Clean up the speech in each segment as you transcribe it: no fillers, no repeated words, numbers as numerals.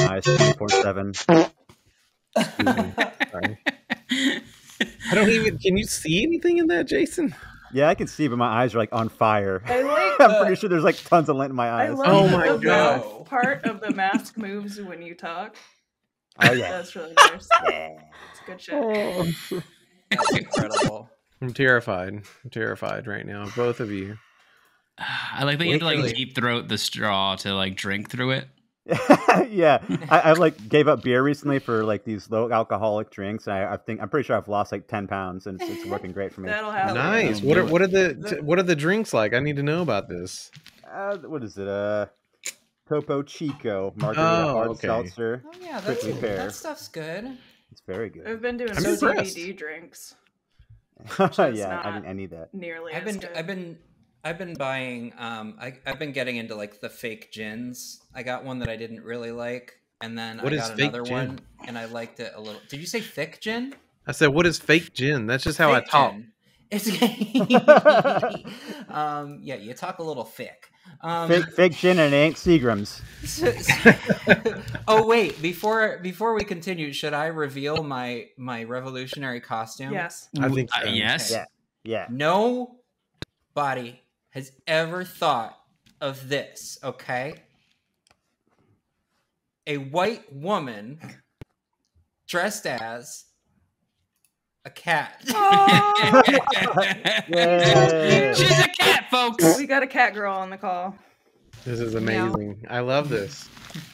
my eyes 24/7. Sorry. I don't even. Can you see anything in that, Jason? Yeah, I can see, but my eyes are like on fire. I like I'm pretty sure there's like tons of lint in my I eyes. love Oh my the God. mouth part of the mask moves when you talk. Oh yeah. That's really nice. Yeah. It's good shit. That's incredible. I'm terrified. I'm terrified right now. Both of you. I like that you have to like Really? deep throat the straw to like drink through it. Yeah, I like gave up beer recently for like these low alcoholic drinks. I'm pretty sure I've lost like 10 pounds, and it's working great for me. That'll happen. Nice. What are the drinks like? I need to know about this. What is it? Topo Chico margarita hard okay. seltzer. Oh yeah, Prickly pear. that stuff's good. It's very good. I've been doing I'm some impressed. CBD drinks. Yeah, not I need that. Nearly I've as been good. buying I've been getting into like the fake gins. I got one that I didn't really like, and then What I is got fake another gin? one and I liked it a little. Did you say thick gin? I said, what is fake gin? That's just how I Fake talk. gin. It's yeah, you talk a little thick. Fake gin and it ain't Seagram's. Oh wait, before we continue, should I reveal my revolutionary costume? Yes. I think so. Yes. Yeah, yeah. Nobody has ever thought of this, okay? A white woman dressed as a cat. Yay. She's a cat, folks. We got a cat girl on the call. This is amazing. I love this.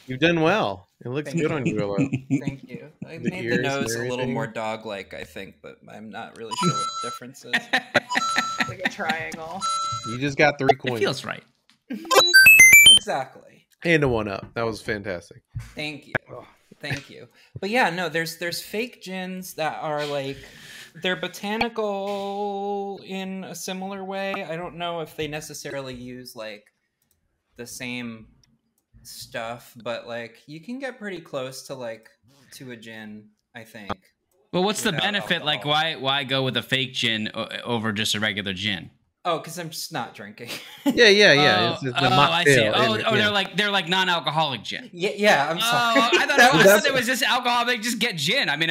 You've done well. It looks Thank good you. on you, Willow. Thank you. I The made ears the and nose a little everything. more dog-like, I think, but I'm not really sure what the difference is. Like a triangle. You just got 3 It coins. feels right. Exactly. And a 1-up. That was fantastic. Thank you. Thank you. But yeah, no, there's fake gins that are like they're botanical in a similar way. I don't know if they necessarily use like the same stuff, but like you can get pretty close to like to a gin, I think. But what's the Without benefit? Like, alcohol. why go with a fake gin over just a regular gin? Oh, because I'm just not drinking. Yeah. It's a I see. mocktail. Oh, Yeah. they're like non-alcoholic gin. Yeah, I'm sorry. I thought it was just alcohol. They just get gin. I mean,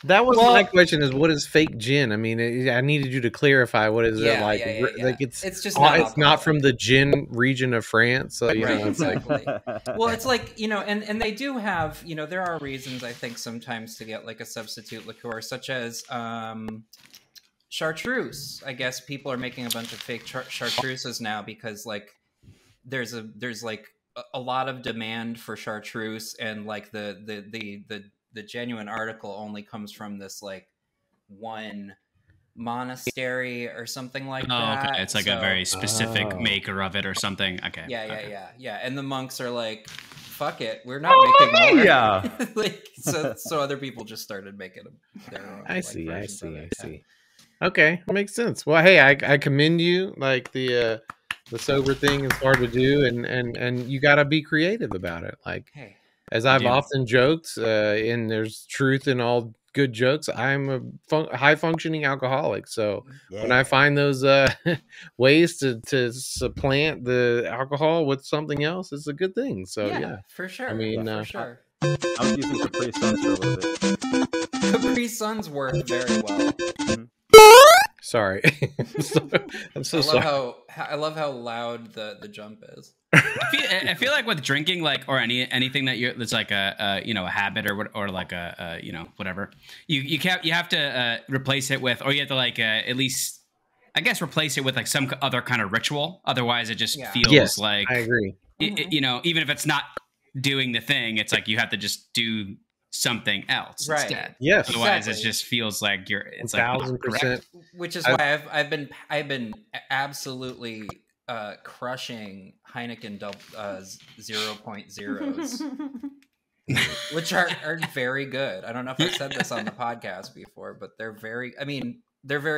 That was Well- my question: is what is fake gin? I mean, I needed you to clarify what is it Yeah, like. yeah. Like it's just it's not from the gin region of France. So you Right, know, it's like exactly. Well, it's like, you know, and they do have, you know, there are reasons I think sometimes to get like a substitute liqueur, such as chartreuse. I guess people are making a bunch of fake chartreuses now because like there's like a lot of demand for chartreuse, and like the genuine article only comes from this like one monastery or something like that. Okay. It's like a very specific maker of it or something. Okay. Yeah. And the monks are like, "Fuck it, we're not making more." yeah. Like, so other people just started making them. Their own, I like, see. versions of it. Yeah. Okay, makes sense. Well, hey, I commend you. Like the sober thing is hard to do, and you got to be creative about it. Like Hey, as I've do. often joked, and there's truth in all good jokes. I'm a high functioning alcoholic, so when I find those ways to supplant the alcohol with something else, it's a good thing. So yeah. for sure. I mean, for sure. I was using Capri Suns for a little bit. Capri Suns work very well. Sorry, I'm so I sorry. love how loud the jump is. I feel like with drinking, like, or anything that's like a habit or like a whatever, you have to replace it with, or you have to like at least, I guess, replace it with like some other kind of ritual. Otherwise, it just feels Yes, like, I agree. Even if it's not doing the thing, it's like you have to just do something else instead. Yes. Otherwise, Exactly. it just feels like it's like 1,000%. Which is why I've been absolutely crushing Heineken 0.0s, which are very good. I don't know if I've said this on the podcast before, but they're very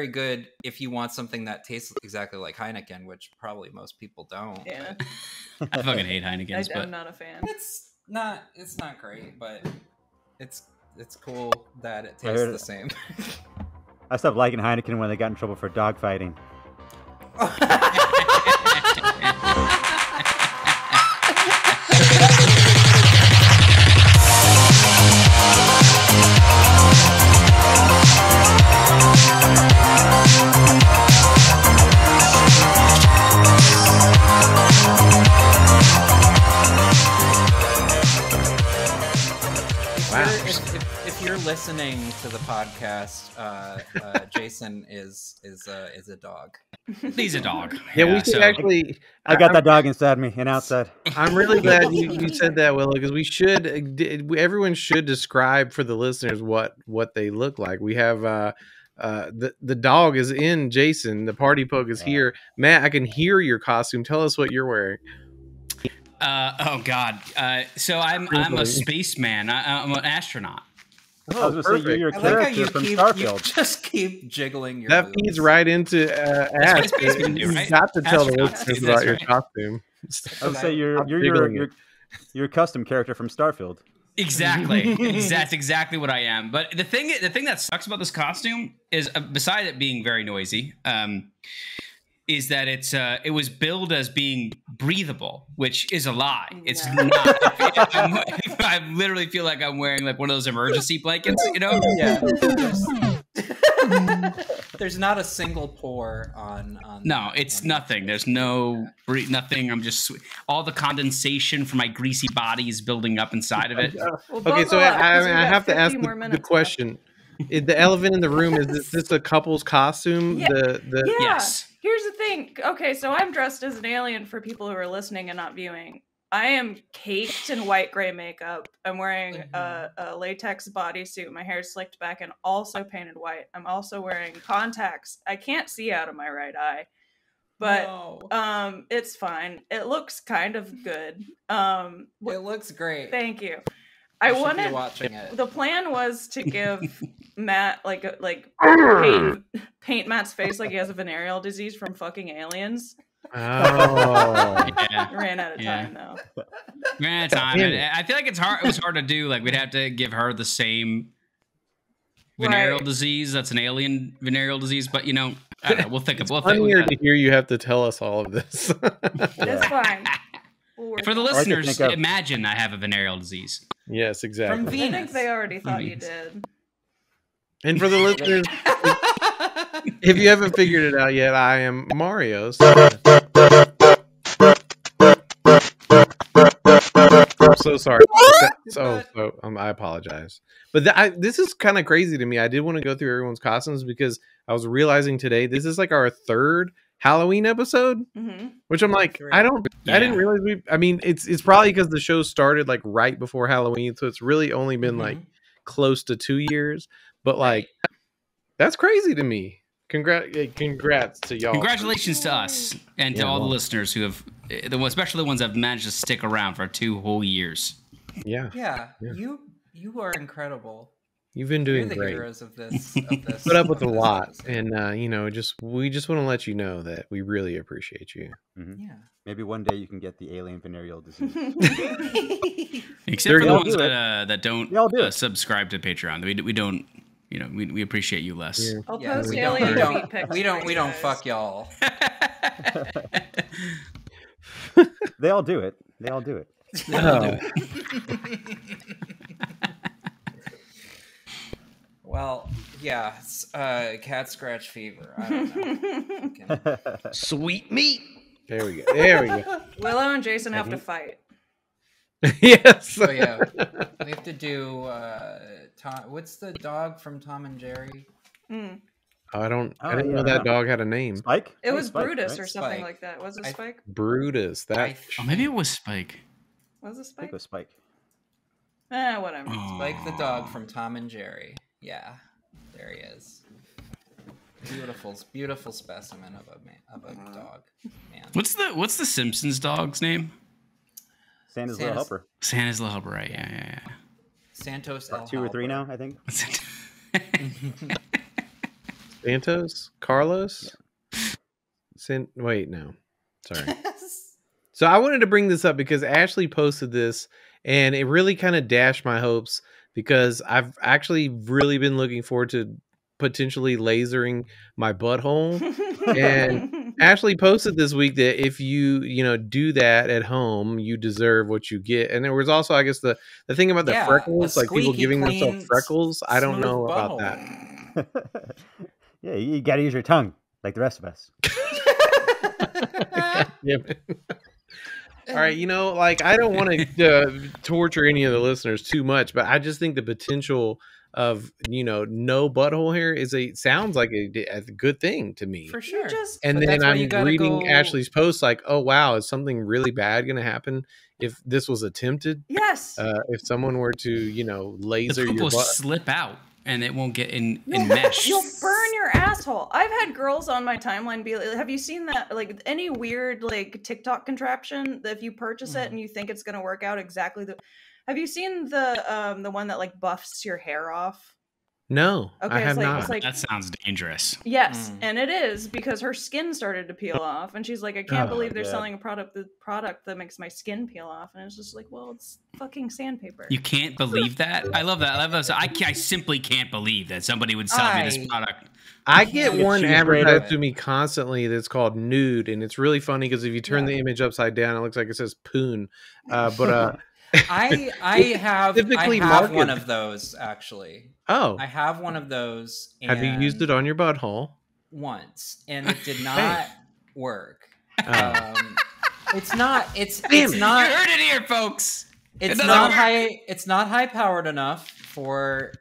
good if you want something that tastes exactly like Heineken, which probably most people don't. Yeah. I fucking hate Heinekens, I'm but not a fan. It's not great, but it's cool that it tastes the same. I stopped liking Heineken when they got in trouble for dog fighting. you're listening to the podcast, Jason is a dog. He's a dog. Yeah, we should actually. I got that dog inside me and outside. I'm really glad you said that, Willow, because we should. Everyone should describe for the listeners what they look like. We have the dog is in Jason. The party pug is here. Matt, I can hear your costume. Tell us what you're wearing. Oh God. So I'm a spaceman. I'm an astronaut. I was going to say, you're your character from Starfield. You just keep jiggling your That boobs. feeds right into Ash. Spacemen You've got to tell the Astronauts. listeners That's about your right. costume. I would say you're your custom character from Starfield. Exactly. That's exactly what I am. But the thing that sucks about this costume is, beside it being very noisy, is that it was billed as being breathable, which is a lie. It's not. I literally feel like I'm wearing like one of those emergency blankets, you know? Yeah. There's not a single pore on. No, it's nothing. There's no nothing. I'm just all the condensation from my greasy body is building up inside of it. Okay, so I have to ask the question. The elephant in the room, is this a couple's costume? Yeah. Yes. Here's the thing. Okay, so I'm dressed as an alien for people who are listening and not viewing. I am caked in white gray makeup. I'm wearing a latex bodysuit. My hair is slicked back and also painted white. I'm also wearing contacts. I can't see out of my right eye, but it's fine. It looks kind of good. It looks great. Thank you. I I wanted watching it. The plan was to give Matt paint Matt's face like he has a venereal disease from fucking aliens. Oh, Yeah. Ran out of time though. Ran out of time. I feel like it's hard. It was hard to do. Like we'd have to give her the same venereal disease. That's an alien venereal disease. But you know, I don't know. We'll think of. We'll think. funnier to hear you have to tell us all of this. That's fine. For the listeners, imagine I have a venereal disease. Yes, exactly. From I think Venus. they already thought you did. And for the listeners, if you haven't figured it out yet, I am Mario. I'm so sorry. I apologize. But this is kind of crazy to me. I did want to go through everyone's costumes because I was realizing today this is like our third Halloween episode, which I'm like, I didn't realize it's probably because the show started like right before Halloween, so it's really only been like close to 2 years. But like, that's crazy to me. Congrats to y'all. Congratulations to us and to all the listeners who have, especially the ones that have managed to stick around for 2 whole years. Yeah. You are incredible. You've been doing You're the great. heroes of this. Put up with a lot, and we just want to let you know that we really appreciate you. Yeah. Maybe one day you can get the alien venereal disease. Except for the ones that don't subscribe to Patreon. We don't. We appreciate you less. Yeah. I'll Yeah, post we alien don't- feet pics. We don't for you guys. fuck y'all. They all do it. They all do it. No. Well, yeah, cat scratch fever. I don't know. Sweet meat. There we go. Willow and Jason have to fight. Yes. So yeah, we have to do Tom. What's the dog from Tom and Jerry? I didn't know that dog had a name. Spike? It was Spike, Brutus right? or something Spike. like that. Was it Spike? Brutus. Oh, maybe it was Spike. Was it I think Spike? it was Spike. Whatever. Spike the dog from Tom and Jerry. Yeah, there he is. Beautiful specimen of a dog. Man. What's the Simpsons dog's name? Santa's little helper. Santa's little helper, right? Yeah. Santos. About 2 or 3 now, I think. Santos? Carlos? Wait, no. Sorry. So I wanted to bring this up because Ashley posted this and it really kind of dashed my hopes because I've actually really been looking forward to potentially lasering my butthole. And Ashley posted this week that if you do that at home, you deserve what you get. And there was also, I guess, the thing about the freckles, like people giving themselves freckles. I don't know about that. Yeah, you got to use your tongue like the rest of us. All right, I don't want to torture any of the listeners too much, but I just think the potential of no butthole hair sounds like a good thing to me. For sure. And then I'm reading Ashley's post like, oh wow, is something really bad going to happen if this was attempted? Yes. If someone were to laser the poop your will butt, slip out and it won't get in mesh. You'll burn your asshole. I've had girls on my timeline be like, have you seen that, like, any weird like TikTok contraption that if you purchase it and you think it's going to work out exactly have you seen the one that like buffs your hair off? No, okay, I have not. It's like, that sounds dangerous. Yes, and it is, because her skin started to peel off, and she's like, I can't believe they're selling a product that makes my skin peel off, and it's just like, well, it's fucking sandpaper. You can't believe that? I love that. I love that. I simply can't believe that somebody would sell me this product. I get one advertised to me constantly that's called Nude, and it's really funny because if you turn the image upside down, it looks like it says Poon. I have one of those, actually. Oh. I have one of those. And have you used it on your butthole? Once, and it did not work. It's not. You heard it here, folks. It's not high. It's not high powered enough for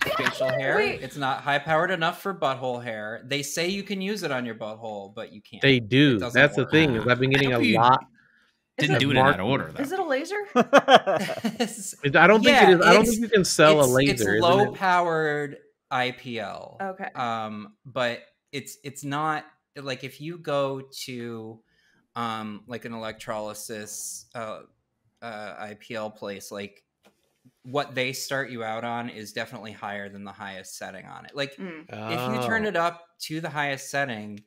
facial hair. It's not high powered enough for butthole hair. They say you can use it on your butthole, but you can't. They do. That's the thing. Is I've been getting a lot. Didn't do it in that order, though. Is it a laser? I don't think it is. I don't think you can sell a laser. It's low powered IPL. Okay. But it's not like if you go to like an electrolysis IPL place, like what they start you out on is definitely higher than the highest setting on it. Like if you turn it up to the highest setting,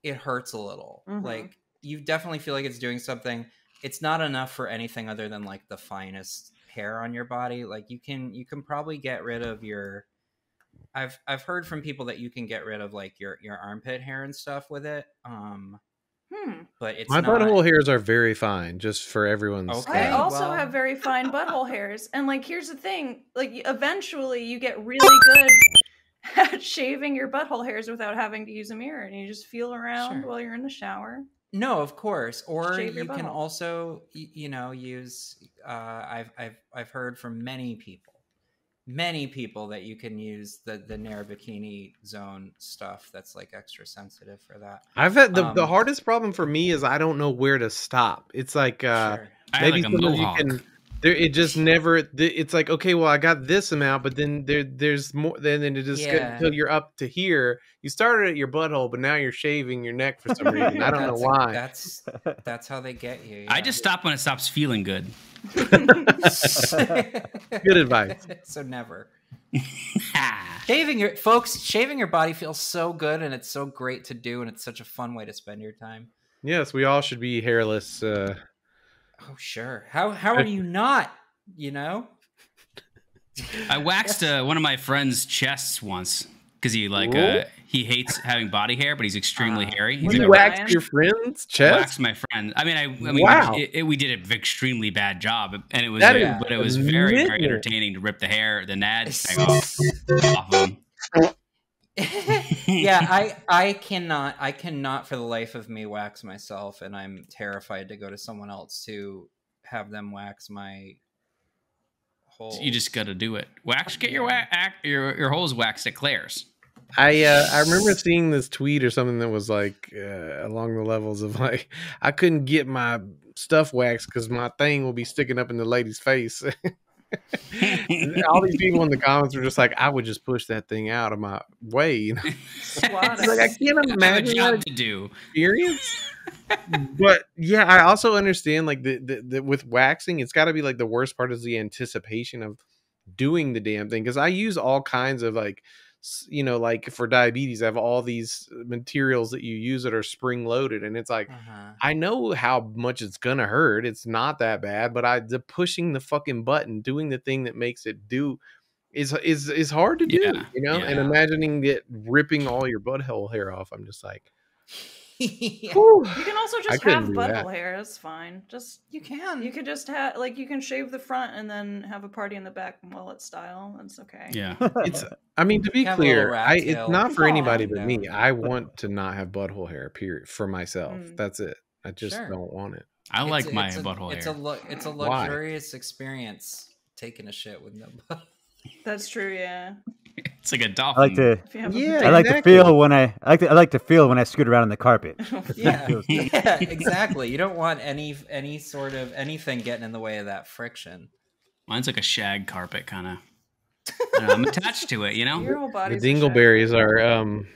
it hurts a little. Like you definitely feel like it's doing something. It's not enough for anything other than like the finest hair on your body. Like you can probably get rid of your. I've heard from people that you can get rid of like your armpit hair and stuff with it. But it's my butthole hairs are very fine, just for everyone's. Okay, I also have very fine butthole hairs, and like here's the thing: like eventually you get really good at shaving your butthole hairs without having to use a mirror, and you just feel around while you're in the shower. No, of course. Or you can also, use. I've heard from many people that you can use the Nair Bikini Zone stuff that's like extra sensitive for that. I've had the hardest problem for me is I don't know where to stop. It's like maybe like a mohawk. You can. It just never. It's like, okay, well, I got this amount, but then there's more. Then it just until you're up to here. You started at your butthole, but now you're shaving your neck for some reason. I don't know why. That's how they get you. I just stop when it stops feeling good. Good advice. So never. Shaving your body feels so good, and it's so great to do, and it's such a fun way to spend your time. Yes, we all should be hairless. Oh, sure. How are you not? I waxed one of my friend's chests once because he he hates having body hair, but he's extremely hairy. You waxed your friend's chest? Waxed my friend. I mean, wow. We did an extremely bad job, and it was but it was very, very entertaining to rip the nads off of him. Yeah, I cannot for the life of me wax myself, and I'm terrified to go to someone else to have them wax my holes. You just got to do it. Get your holes waxed at Claire's. I remember seeing this tweet or something that was like along the levels of like, I couldn't get my stuff waxed because my thing will be sticking up in the lady's face. All these people in the comments were just like, I would just push that thing out of my way. It's like, I can't imagine what to do. Experience. But yeah, I also understand like the with waxing, it's got to be like the worst part is the anticipation of doing the damn thing, because I use all kinds of like, like for diabetes, I have all these materials that you use that are spring loaded, and it's like I know how much it's gonna hurt. It's not that bad, but the pushing the fucking button, doing the thing that makes it do is hard to do, and imagining it ripping all your butthole hair off, I'm just like You can also just have butthole hair. It's fine. You could just have you can shave the front and then have a party in the back mullet style. That's okay. Yeah. I mean, to be clear, it's not for anybody but me. I want to not have butthole hair, period, for myself. That's it. I just don't want it. I like my butthole hair. It's a luxurious experience taking a shit with no butt. That's true. Yeah. It's like a dolphin. I like to. If you have Yeah, I like exactly. to feel when I like to feel when I scoot around on the carpet. Yeah, yeah, exactly. You don't want any sort of anything getting in the way of that friction. Mine's like a shag carpet kind of. I'm attached to it, you know. Your whole The body's dingleberries are,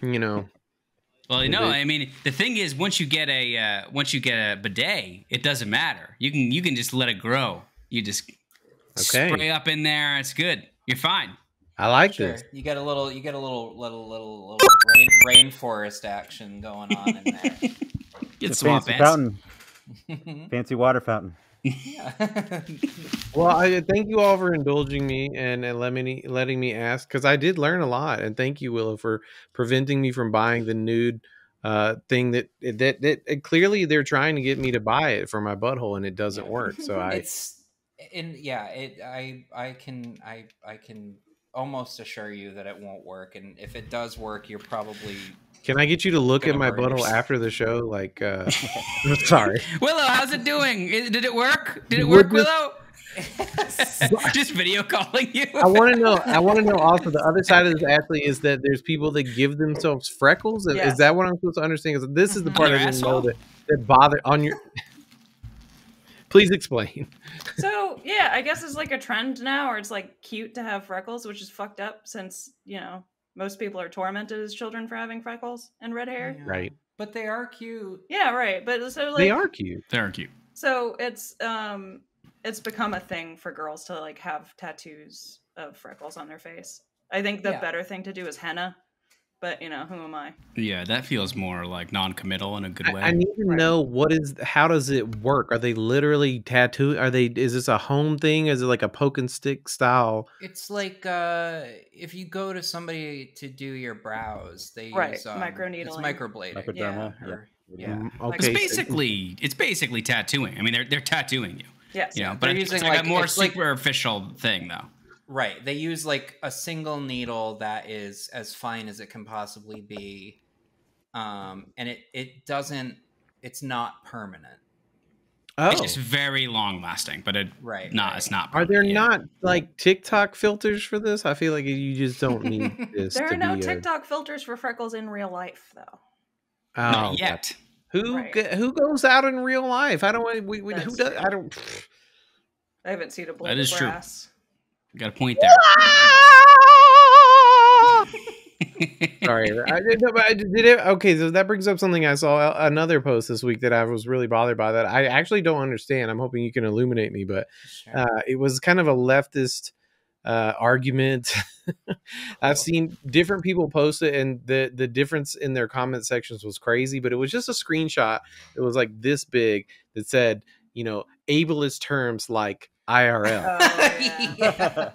you know. Well, you know, I mean, the thing is, once you get a bidet, it doesn't matter. You can just let it grow. You just spray up in there. It's good. You're fine. I like Sure, this. you get a little rainforest action going on in there. Get swamp Fancy ants. fountain, fancy water fountain. Yeah. Well, I thank you all for indulging me and letting me ask, because I did learn a lot. And thank you, Willow, for preventing me from buying the nude thing that clearly they're trying to get me to buy it for my butthole, and it doesn't work. So I can almost assure you that it won't work. And if it does work, you're probably can I get you to look at gonna my burn butthole yourself. after the show? Like, sorry. Willow, how's it doing? Did it work? Did it Would work, this- Willow? Just video calling you. I want to know. I want to know also the other side of this. Actually, is that there's people that give themselves freckles. Yes. Is that what I'm supposed to understand? Because this is the part Your I didn't know asshole? that bother on your. Please explain. So yeah, I guess it's like a trend now, or it's like cute to have freckles, which is fucked up since most people are tormented as children for having freckles and red hair. Yeah. Right. But they are cute. Yeah, right. But so like They are cute. They're cute. So it's become a thing for girls to like have tattoos of freckles on their face. I think the better thing to do is henna, but who am I? Yeah, that feels more like non-committal in a good way. I need to know how does it work? Are they literally tattooed? is this a home thing? Is it like a poke and stick style? It's like if you go to somebody to do your brows, they use microneedling. It's microblading. Microdermal, Yeah. Okay. It's basically tattooing. I mean, they're tattooing you. Yes. But They're it's using, like a like- more it's like- superficial thing, though. Right. They use like a single needle that is as fine as it can possibly be. And it's not permanent. Oh, It's just very long lasting, but it's not. are there permanent, not like TikTok filters for this? I feel like you just don't need this. There to are no be TikTok filters for freckles in real life, though. Not yet. Who goes out in real life? I don't. Who That's does? true. I don't. I haven't seen a blade That is of true. grass. Got a point there. Sorry, I did. No, but I did it. Okay, so that brings up something I saw another post this week that I was really bothered by. That I actually don't understand. I'm hoping you can illuminate me, but it was kind of a leftist argument. I've seen different people post it, and the difference in their comment sections was crazy. But it was just a screenshot. It was like this big that said, ableist terms like IRL. Oh, yeah.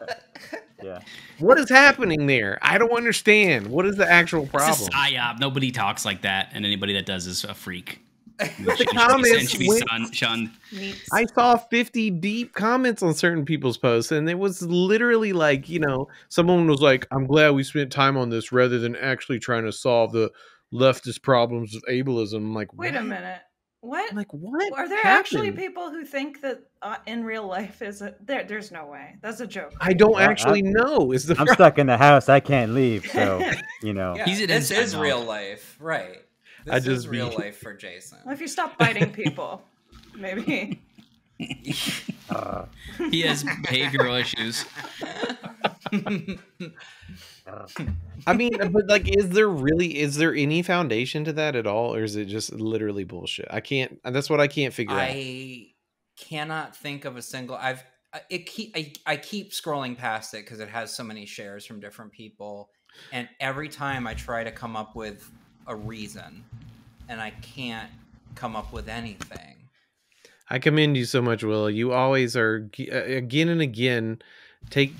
Yeah. What is happening there? I don't understand. What is the actual It's problem? a psyop. Nobody talks like that, and anybody that does is a freak. The comments should be shunned. Neat. I saw 50 deep comments on certain people's posts, and it was literally like, someone was like, I'm glad we spent time on this rather than actually trying to solve the leftist problems of ableism. I'm like, Wait a minute. What? I'm like, what? Are there happened? actually people who think that in real life there's no way. That's a joke. I don't Well, actually know. Is the I'm stuck in the house. I can't leave. So, Yeah, He's an this inside is dog. real life, right? This I just is real be- life for Jason. Well, if you stop biting people, maybe. He has behavioral issues. I mean, but like, is there any foundation to that at all, or is it just literally bullshit? That's what I can't figure out. I cannot think of a single. I keep scrolling past it because it has so many shares from different people, and every time I try to come up with a reason, and I can't come up with anything. I commend you so much, Willow. You always are again and again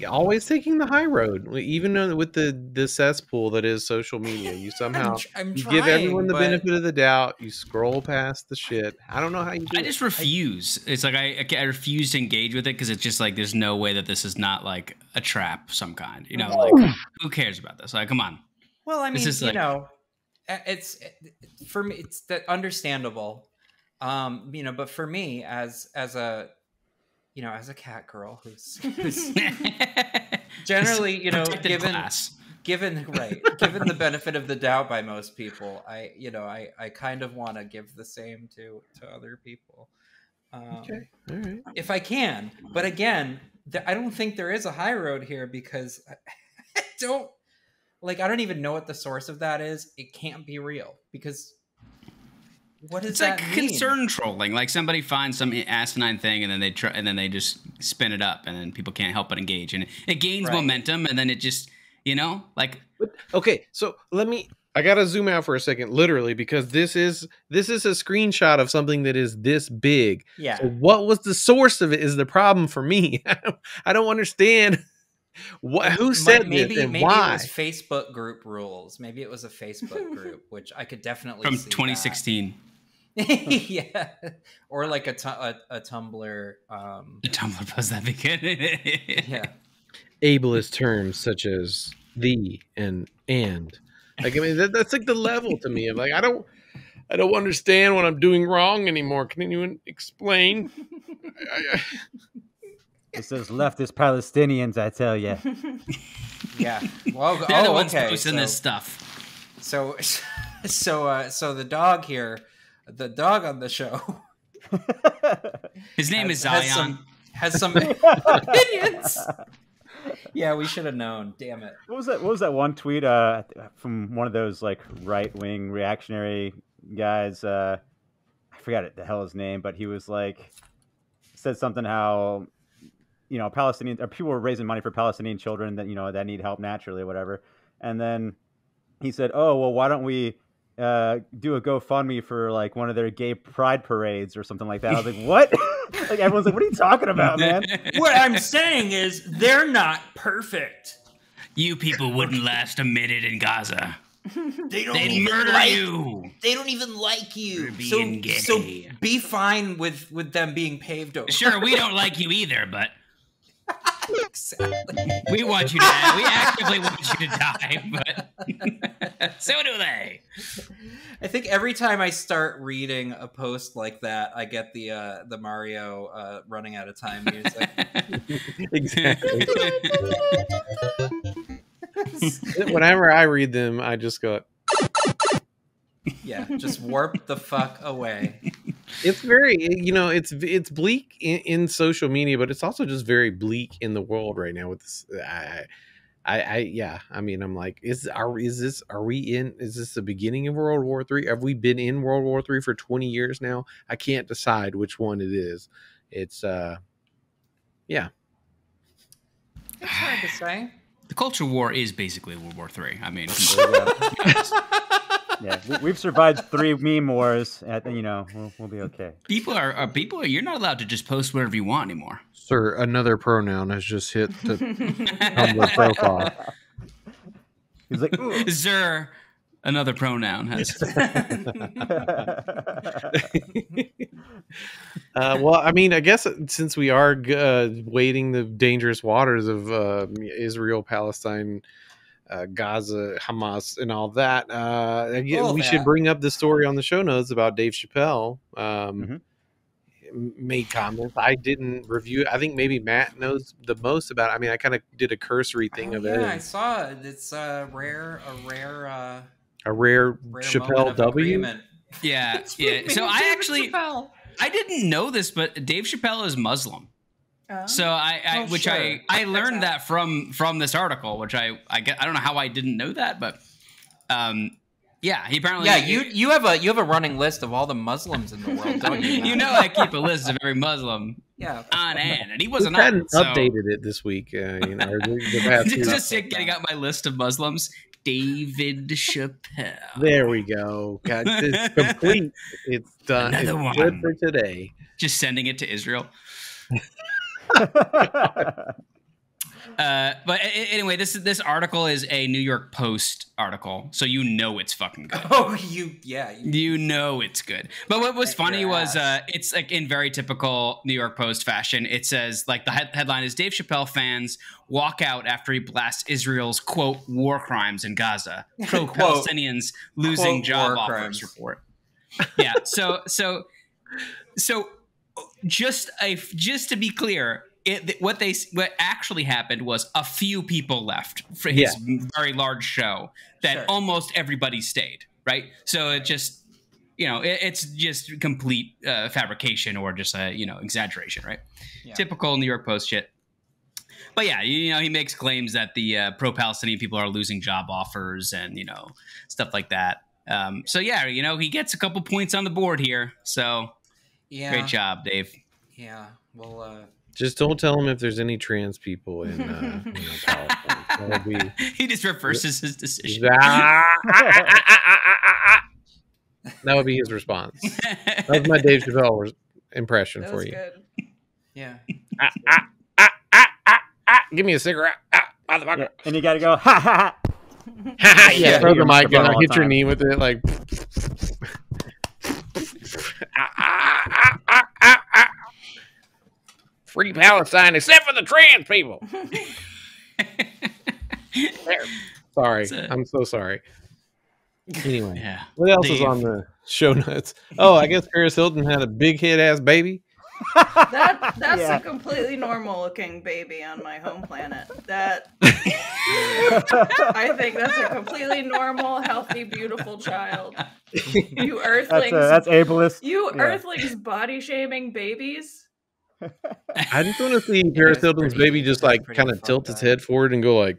always taking the high road, even with the cesspool that is social media. You somehow I'm you trying, give everyone the but benefit of the doubt. You scroll past the shit. I don't know how you do I it. just refuse. It's like I refuse to engage with it because it's just like there's no way that this is not like a trap of some kind. Like who cares about this? Like, come on. Well, I mean, This is like- it's for me. It's understandable, But for me, as a cat girl who's generally, you know, Protected class. given the benefit of the doubt by most people, I kind of want to give the same to other people. Okay. All right. If I can. But again, I don't think there is a high road here because I don't even know what the source of that is. It can't be real because what does that mean? It's like concern trolling. Like somebody finds some asinine thing and then they just spin it up and then people can't help but engage and it gains momentum and then it just, you know, like. Okay, so I gotta zoom out for a second, literally, because this is a screenshot of something that is this big. Yeah. So what was the source of it is the problem for me. I don't understand who said maybe, this and maybe why. It was Facebook group rules. Maybe it was a Facebook group, which I could definitely from see 2016. Yeah, or like a Tumblr. The Tumblr post that'd be good. Yeah. Ableist terms such as the and. Like, I mean, that's like the level to me of like, I don't understand what I'm doing wrong anymore. Can anyone explain? It says leftist Palestinians, I tell you. Yeah. Well, they're the ones okay. posting this stuff. So the dog here, the dog on the show. His name is Zion. Has some opinions. Yeah, we should have known. Damn it. What was that one tweet from one of those like right-wing reactionary guys? I forgot the hell his name, but he was like said something how, you know, Palestinians or people were raising money for Palestinian children that, you know, that need help naturally or whatever. And then he said, "Oh, well, why don't we do a GoFundMe for like one of their gay pride parades or something like that?" I was like, "What?" Like everyone's like, "What are you talking about, man?" What I'm saying is they're not perfect. You people wouldn't last a minute in Gaza. They'd murder you. They don't even like you. Being gay. So be fine with them being paved over. Sure, we don't like you either, but Exactly. we want you to die. We actively want you to die, but so do they. I think every time I start reading a post like that, I get the Mario running out of time music. Exactly. Whenever I read them, I just go, Yeah, just warp the fuck away. it's very, you know, it's bleak in social media, but it's also just very bleak in the world right now with this. I mean, I'm like, is this the beginning of World War III? Have we been in World War III for 20 years now? I can't decide which one it is. It's yeah. It's hard to say. The culture war is basically World War III. I mean, Yeah, we've survived 3 meme wars. You know, we'll be okay. people are you're not allowed to just post whatever you want anymore. Sir, another pronoun has just hit the Tumblr profile. He's like, "Ooh." Zer, another pronoun has. Well, I mean, I guess since we are wading the dangerous waters of Israel, Palestine, Gaza, Hamas, and all that, we should bring up the story on the show notes about Dave Chappelle. Made comments. I didn't review it. I think maybe Matt knows the most about it. I mean, I kind of did a cursory thing of it. Yeah, I saw it. It's a rare Chappelle W. Agreement. Yeah. So I didn't know this, but Dave Chappelle is Muslim. So I learned that from this article, which I don't know how I didn't know that, but yeah, he apparently. Yeah, you have a running list of all the Muslims in the world, don't you? You know, I keep a list of every Muslim. Yeah, on hand, and he wasn't on. Hadn't updated it this week. You know, the past just getting out my list of Muslims. David Chappelle. There we go. God, it's complete. It's done. Another it's one. Good for today. Just sending it to Israel. But anyway, this article is a New York Post article, so you know it's fucking good. Oh, you know it's good. But what was funny was it's like in very typical New York Post fashion. It says like the headline is Dave Chappelle fans walk out after he blasts Israel's quote war crimes in Gaza. Pro-Palestinians losing job offers report. Yeah. So just to be clear, what actually happened was a few people left for his very large show that almost everybody stayed, right? So it just, it's just complete fabrication or just a, exaggeration, right? Yeah. Typical New York Post shit. But yeah, he makes claims that the pro-Palestinian people are losing job offers and, stuff like that. So yeah, he gets a couple points on the board here. So great job, Dave. Yeah. Well, just don't tell him if there's any trans people in Palestine. He just reverses his decision. That would be his response. That was my Dave Chappelle impression for you. Good. Yeah. Give me a cigarette. Yeah, and you got to go, ha ha ha. Yeah, throw the mic and hit your knee with it, like. Free Palestine, except for the trans people. Sorry, I'm so sorry. Anyway, what else is on the show notes? Oh, I guess Paris Hilton had a big head ass baby. That's a completely normal looking baby on my home planet. I think that's a completely normal, healthy, beautiful child. You earthlings, that's ableist. You earthlings body shaming babies. I just want to see Paris Hilton's baby just like kind of tilt its head forward and go like,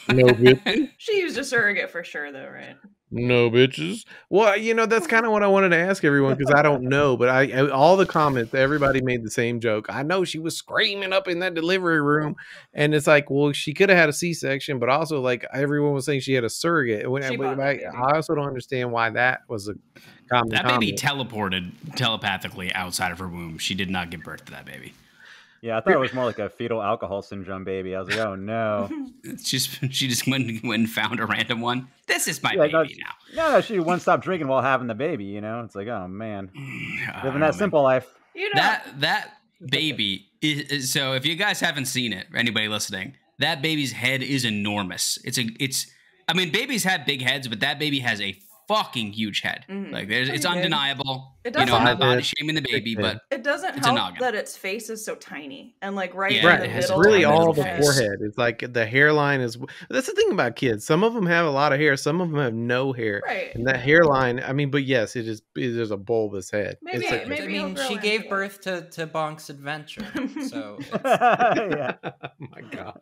no bitches. She used a surrogate for sure, though, right? No bitches. Well, that's kind of what I wanted to ask everyone because I don't know, but I all the comments, everybody made the same joke. I know she was screaming up in that delivery room, and it's like, well, she could have had a C-section, but also like everyone was saying she had a surrogate. I also don't understand why that was a common that comment. Baby teleported telepathically outside of her womb. She did not give birth to that baby. Yeah, I thought it was more like a fetal alcohol syndrome baby. I was like, oh no. She just went and found a random one. This is my baby now. No, she wouldn't stop drinking while having the baby, It's like, oh man. Living that simple life. That baby is, so if you guys haven't seen it, anybody listening, that baby's head is enormous. I mean, babies have big heads, but that baby has a fucking huge head. Mm-hmm. Like it's undeniable. I'm not body shaming the baby, but it doesn't help that its face is so tiny and like in the middle. It's really all the forehead. It's like the hairline is. That's the thing about kids. Some of them have a lot of hair. Some of them have no hair. Right. And that hairline. I mean, but yes, it is. There's a bulbous head. Maybe she gave birth to Bonk's Adventure. So. Yeah. Oh my god.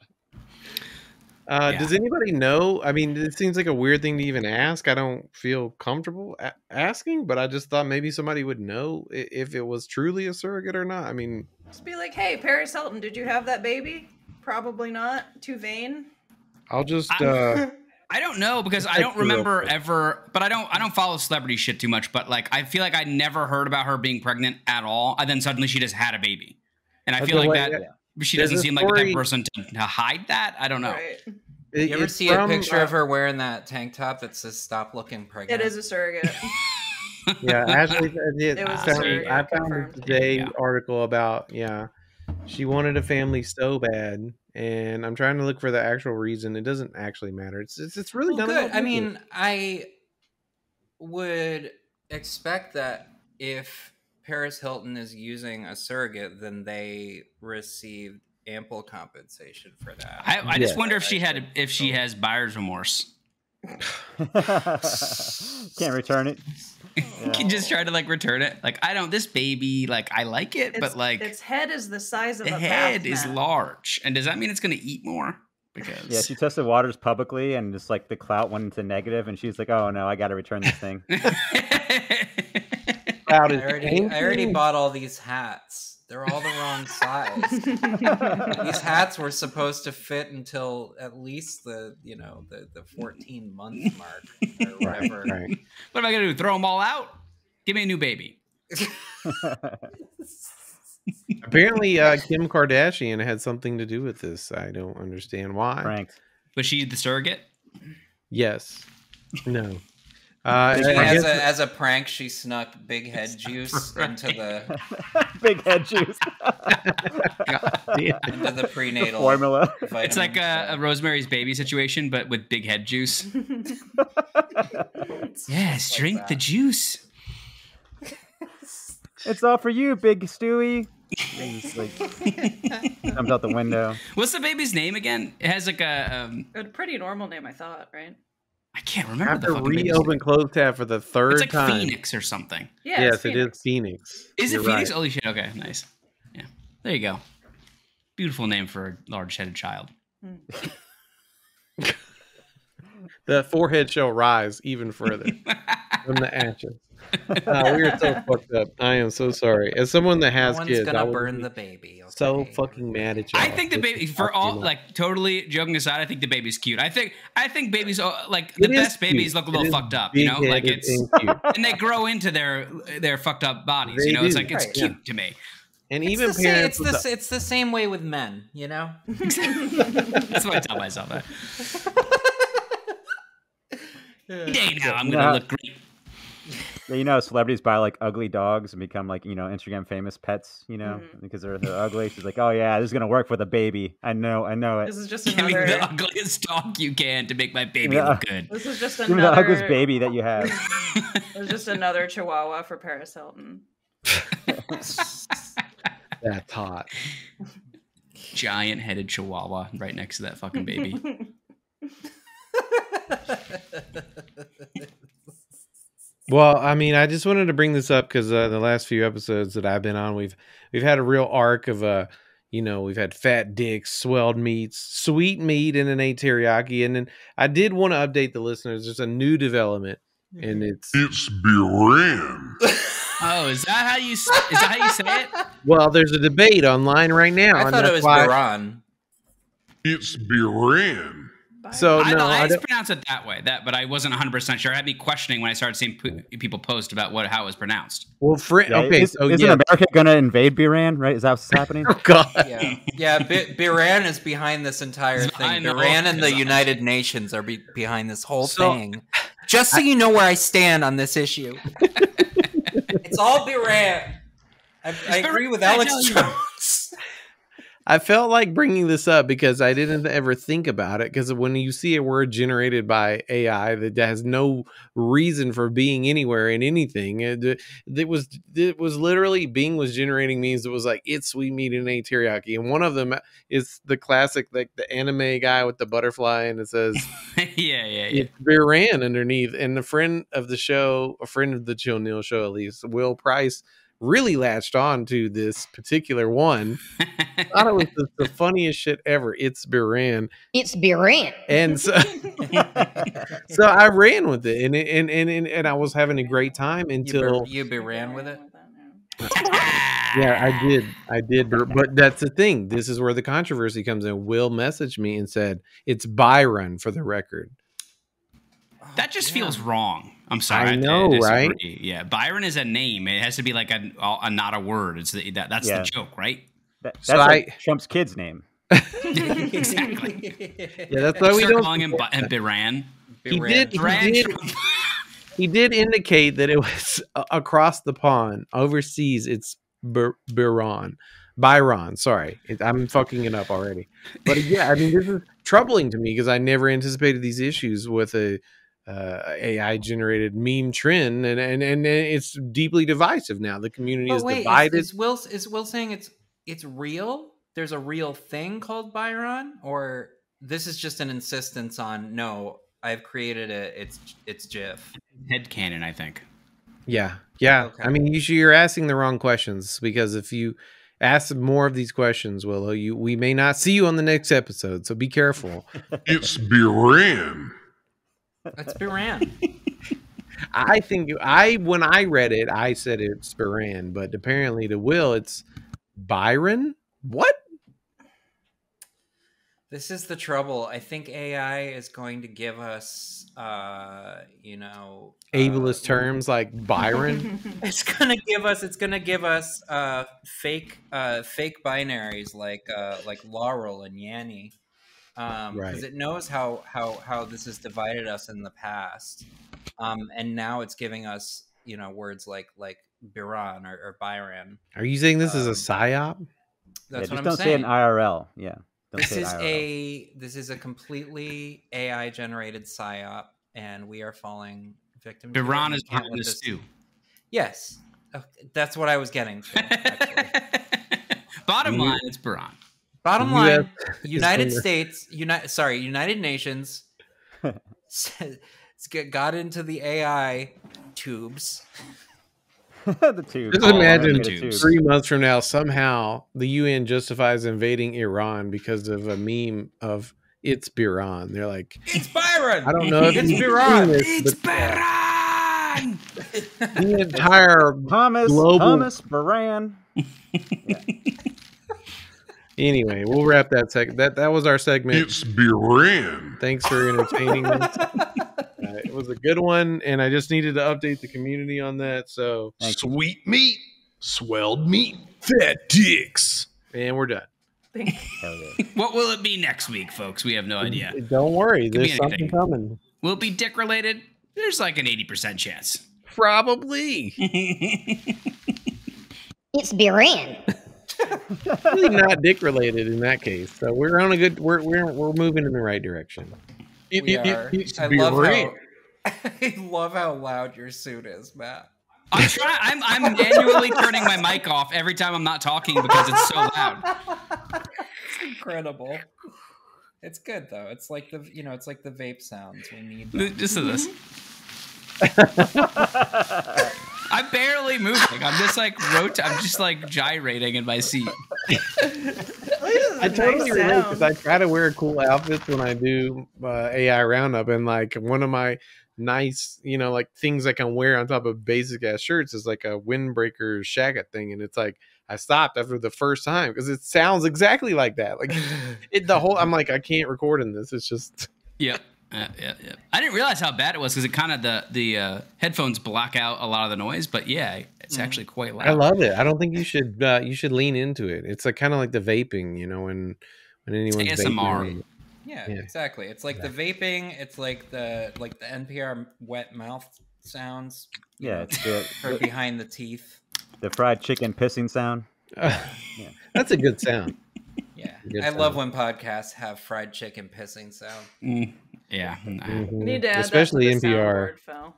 Does anybody know? I mean, it seems like a weird thing to even ask. I don't feel comfortable asking, but I just thought maybe somebody would know if it was truly a surrogate or not. I mean, just be like, "Hey, Paris Hilton, did you have that baby?" Probably not. Too vain. I'll just. I don't know because I don't remember ever, but I don't follow celebrity shit too much. But like, I feel like I never heard about her being pregnant at all, and then suddenly she just had a baby, and I feel like that. Yeah. She doesn't seem like the type of person to hide that. I don't know. Right. You ever see a picture of her wearing that tank top that says "Stop looking pregnant"? It is a surrogate. Yeah, Ashley did. I found a Today article about she wanted a family so bad, and I'm trying to look for the actual reason. It doesn't actually matter. It's really good. I mean, I would expect that if Paris Hilton is using a surrogate, then they received ample compensation for that. I just wonder if she has buyer's remorse. Can't return it. Can just try to like return it. Like this baby, like I like it, but like its head is the size of the head is large, and does that mean it's going to eat more? Because she tested waters publicly, and just like the clout went into negative, and she's like, "Oh no, I got to return this thing." I already bought all these hats. They're all the wrong size. These hats were supposed to fit until at least the 14-month mark or whatever. Right. What am I gonna do? Throw them all out? Give me a new baby. Apparently, Kim Kardashian had something to do with this. I don't understand why. Pranked. Was she the surrogate? Yes. No. As a prank, she snuck big head juice into the big head juice into the prenatal formula. It's like a Rosemary's Baby situation, but with big head juice. Yes, drink the juice. It's all for you, Big Stewie. He's like comes out the window. What's the baby's name again? It has like a pretty normal name, I thought, right? I can't remember. I have the to fucking baby's reopen name. close tab for the third It's like time. Phoenix or something. Yeah, Yes, it is Phoenix. Is it You're Phoenix? right. Holy shit! Okay, nice. Yeah, there you go. Beautiful name for a large-headed child. The forehead shall rise even further from the ashes. We are so fucked up. I am so sorry. As someone that has No kids, one's I gonna would burn be the baby. Okay? so fucking mad at you. I think the baby, for all like totally joking aside, I think the baby's cute. I think babies like the best babies look a little fucked up, you know, like it's and they grow into their fucked up bodies. They you know, it's do. like it's Right, cute to me. And It's even the same, parents, it's the same way with men, you know. That's what I tell myself. That. Day now, I'm gonna look great. Yeah, you know, celebrities buy like ugly dogs and become like, you know, Instagram famous pets, you know, because they're ugly. She's like, oh yeah, this is gonna work for the baby. I know it. This is just Give me another. the ugliest dog you can to make my baby look good. This is just Give me the another. ugliest baby that you have. It's just another Chihuahua for Paris Hilton. that's hot. Giant-headed chihuahua right next to that fucking baby. Well, I mean, I just wanted to bring this up because the last few episodes that I've been on, we've had a real arc of you know, we've had fat dicks, swelled meats, sweet meat, and an A teriyaki. And then I did want to update the listeners. There's a new development, and it's Biran. Oh, is that how you say it? well, there's a debate online right now. I and thought it that's was why- Biran. It's Biran. So I no, thought I I don't, pronounced it that way. But I wasn't 100% sure. It had me questioning when I started seeing people post about how it was pronounced. well, Yeah, okay, so isn't yeah. America gonna invade Biran? Right? Is that what's happening? Oh God. Yeah, Biran is behind this entire I thing. know. Biran and the United Nations are behind this whole So- thing. Just so you know where I stand on this issue. It's all Biran. I agree with I Alex know you. Jones. I felt like bringing this up because I didn't ever think about it. Because when you see a word generated by AI that has no reason for being anywhere in anything, it was literally Bing was generating memes that was like, it's sweet meat and a teriyaki. And one of them is the classic, like the anime guy with the butterfly, and it says, yeah. it's Biran underneath. And a friend of the show, a friend of the Chill Neil show, at least, Will Price, really latched on to this particular one. Thought it was the funniest shit ever. It's Biran. It's Biran. And so, so I ran with it, and I was having a great time until You Biran with it? yeah, I did. But that's the thing. This is where the controversy comes in. Will messaged me and said it's Biran for the record. That just feels wrong. I'm sorry. I know, right? Yeah, Byron is a name. It has to be like a not a word. It's that's Yeah. the joke, right? That's So like Trump's kid's name. Exactly. Yeah, that's why we Start don't. calling him Biran. He did indicate that it was across the pond, overseas. It's Biran. Sorry, I'm fucking it up already. But yeah, I mean, this is troubling to me because I never anticipated these issues with a AI generated meme trend, and it's deeply divisive now. The community is divided. Is Will saying it's real? There's a real thing called Biran, or this is just an insistence on no? I've created it's GIF. Headcanon, I think. Yeah. Okay. I mean, you're asking the wrong questions because if you ask more of these questions, Willow, we may not see you on the next episode. So be careful. It's Biran. That's Biran. I think when I read it, I said it's Biran, but apparently to Will, it's Byron. What? This is the trouble. I think AI is going to give us, Ableist terms like Byron. It's gonna give us fake binaries like Laurel and Yanny, because Right. it knows how this has divided us in the past, and now it's giving us words like Biran or Biran. Are you saying this is a psyop? That's Yeah, what just I'm don't say saying. it in IRL. Yeah. Don't This say it is IRL. this is a completely AI generated psyop, and we are falling victim to it. Biran We is can't behind let this too. Yes, that's what I was getting to. Actually. Bottom line, it's Biran. Bottom The line, US United is States, United Nations got into the AI tubes. The tube. Just All imagine the tubes. 3 months from now, somehow the UN justifies invading Iran because of a meme of "It's Biran." They're like, It's Byron. I don't know if It's you've Biran. seen this, It's but Biran. the entire global. Thomas Biran. Anyway, we'll wrap that that was our segment. It's Biran. Thanks for entertaining us. It was a good one, and I just needed to update the community on that. So, Sweet meat. Swelled meat. Fat dicks. and we're done. Hell yeah. What will it be next week, folks? We have no idea. Don't worry, Could be there's something anything. coming. Will it be dick related? There's like an 80% chance. Probably. It's Biran. Really not dick related in that case. So we're on a good. We're moving in the right direction. We are. It's I love Biran. how I love how loud your suit is, Matt. I'm trying. I'm manually turning my mic off every time I'm not talking because it's so loud. It's incredible. It's good though. It's like it's like the vape sounds we need. Just to this. I'm barely moving. I'm just like I'm just like gyrating in my seat. I totally relate because I try to wear cool outfits when I do AI roundup, and like one of my nice, like things I can wear on top of basic ass shirts is like a windbreaker shaggot thing, and it's like I stopped after the first time because it sounds exactly like that. Like I'm like I can't record in this. It's just Yep. Yeah. I didn't realize how bad it was because it kind of the headphones block out a lot of the noise, but yeah, it's actually quite loud. I love it. I don't think you should lean into it. It's like kind of like the vaping, when anyone's ASMR. vaping. Yeah, Yeah. exactly. It's like the vaping. It's like the NPR wet mouth sounds. Yeah, it's Heard behind the teeth. the fried chicken pissing sound. That's a good sound. Yeah, Good I sound. love when podcasts have fried chicken pissing sound. Yeah. Mhm. We need to add Especially that to the NPR. soundboard,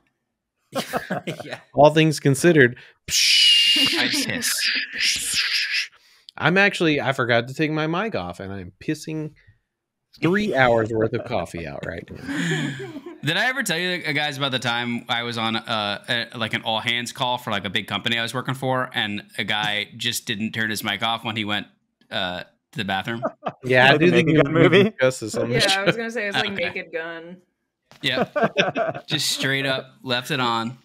Phil. Yeah, All things considered. I piss. I forgot to take my mic off, and I'm pissing 3 hours worth of coffee out right now. Did I ever tell you guys about the time I was on like an all hands call for like a big company I was working for, and a guy just didn't turn his mic off when he went to the bathroom? Yeah, I Like the do think Naked Gun we movie? discussed this on the Yeah, show. I was gonna say it's like Okay. Naked Gun. Yeah, just straight up left it on.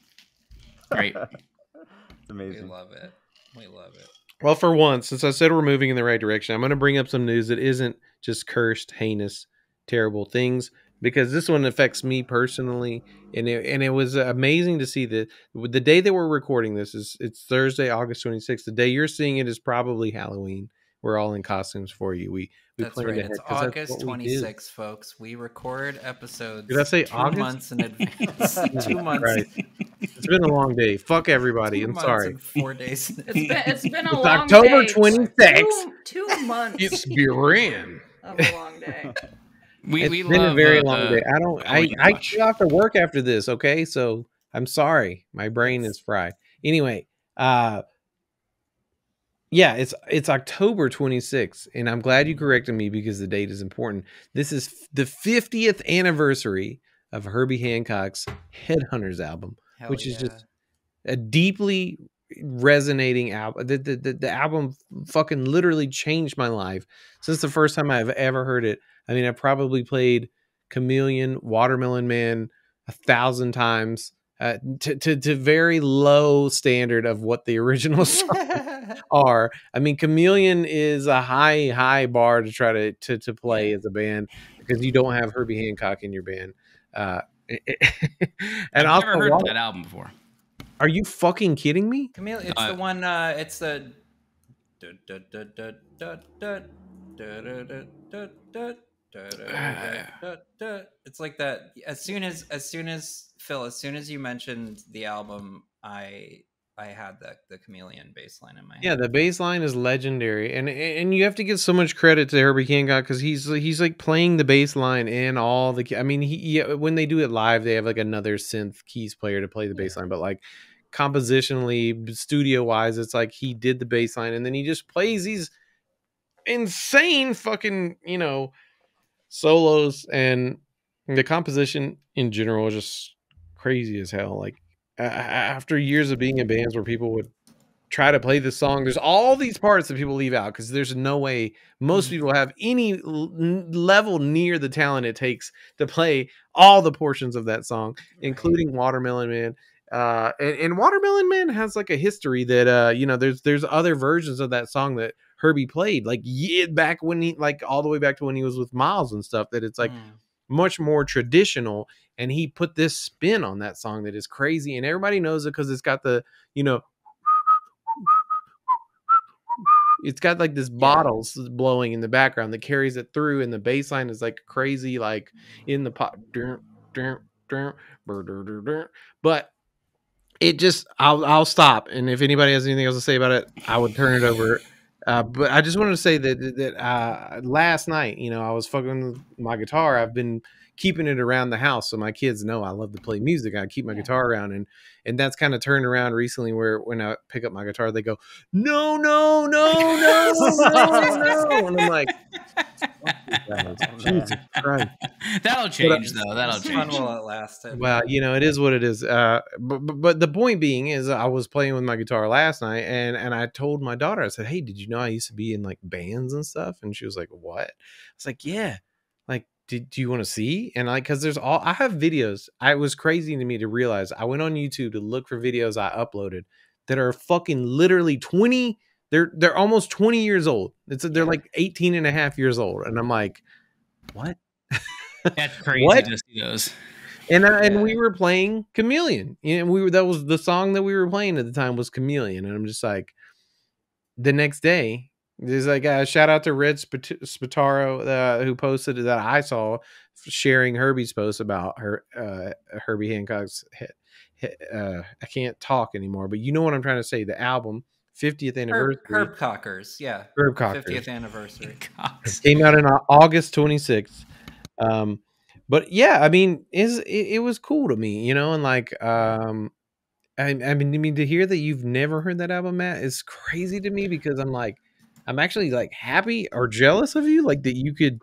Great. It's we amazing. love it. We love it. Well, for once, since I said we're moving in the right direction, I'm going to bring up some news that isn't just cursed, heinous, terrible things, because this one affects me personally, and it was amazing to see that the day that we're recording this it's Thursday, August 26th. The day you're seeing it is probably Halloween. We're all in costumes for you. We That's planned right. ahead It's 'cause that's August what we do. 26th, folks. We record episodes. Did I say 2 August? months in advance? 2 months. Right. It's been a long day. Fuck everybody. 2 I'm months sorry. and 4 days. It's been a It's long October day. 26th. Two months It's Biran. of a long day. We It's been love a very long day. I Halloween much. get off to work after this, okay? So I'm sorry. My brain is fried. Anyway, yeah, it's October 26th, and I'm glad you corrected me because the date is important. This is the 50th anniversary of Herbie Hancock's Headhunters album, Hell which is yeah. just a deeply resonating album. The album fucking literally changed my life since the first time I've ever heard it. I mean, I probably played Chameleon, Watermelon Man 1,000 times to very low standard of what the original songs are. I mean, Chameleon is a high bar to try to play as a band because you don't have Herbie Hancock in your band. And I've also, never heard that album before. are you fucking kidding me? Chameleon, it's the one. It's the. It's like that. As soon as Phil, as soon as you mentioned the album, I had the Chameleon bass line in my head. Yeah, the bass line is legendary, and you have to give so much credit to Herbie Hancock because he's like playing the bass line and all the. I mean, when they do it live, they have like another synth keys player to play the bass line, but like compositionally, studio wise, it's like he did the bass line and then he just plays these insane fucking, solos, and the composition in general is just crazy as hell. Like after years of being in bands where people would try to play the song, there's all these parts that people leave out because there's no way most people have any level near the talent it takes to play all the portions of that song, including Watermelon Man. And Watermelon Man has like a history that there's other versions of that song that Herbie played like back when he, like, all the way back to when he was with Miles and stuff, that it's like much more traditional, and he put this spin on that song that is crazy, and everybody knows it because it's got the it's got like this bottles blowing in the background that carries it through, and the bass line is like crazy, like in the pop. But it just, I'll stop, and if anybody has anything else to say about it, I would turn it over. But I just wanted to say that last night, I was fucking with my guitar. I've been keeping it around the house so my kids know I love to play music. I keep my guitar around, and that's kind of turned around recently, where when I pick up my guitar, they go, no, and I'm like, Jesus Christ. That'll change, though. That'll change. Fun while it lasted. Well, it is what it is. But the point being is, I was playing with my guitar last night, and I told my daughter, I said, hey, did you know I used to be in like bands and stuff? And she was like, what? I was like, yeah. Like, do you want to see? And like, because I have videos. It was crazy to me to realize I went on YouTube to look for videos I uploaded that are fucking literally 20. They're almost 20 years old. They're like 18 and a half years old. And I'm like, what? That's crazy to see those. And we were playing Chameleon. That was the song that we were playing at the time, was Chameleon. And I'm just like, the next day, there's like a shout out to Red Spataro, who posted that I saw, sharing Herbie's post about Herbie Hancock's I can't talk anymore, but you know what I'm trying to say. The album 50th anniversary. Herb Cockers, yeah. Herb Cockers. 50th anniversary. Came out on August 26th. But yeah, I mean, it was cool to me, and like, I mean, to hear that you've never heard that album, Matt, is crazy to me, because I'm actually like happy or jealous of you, like that you could.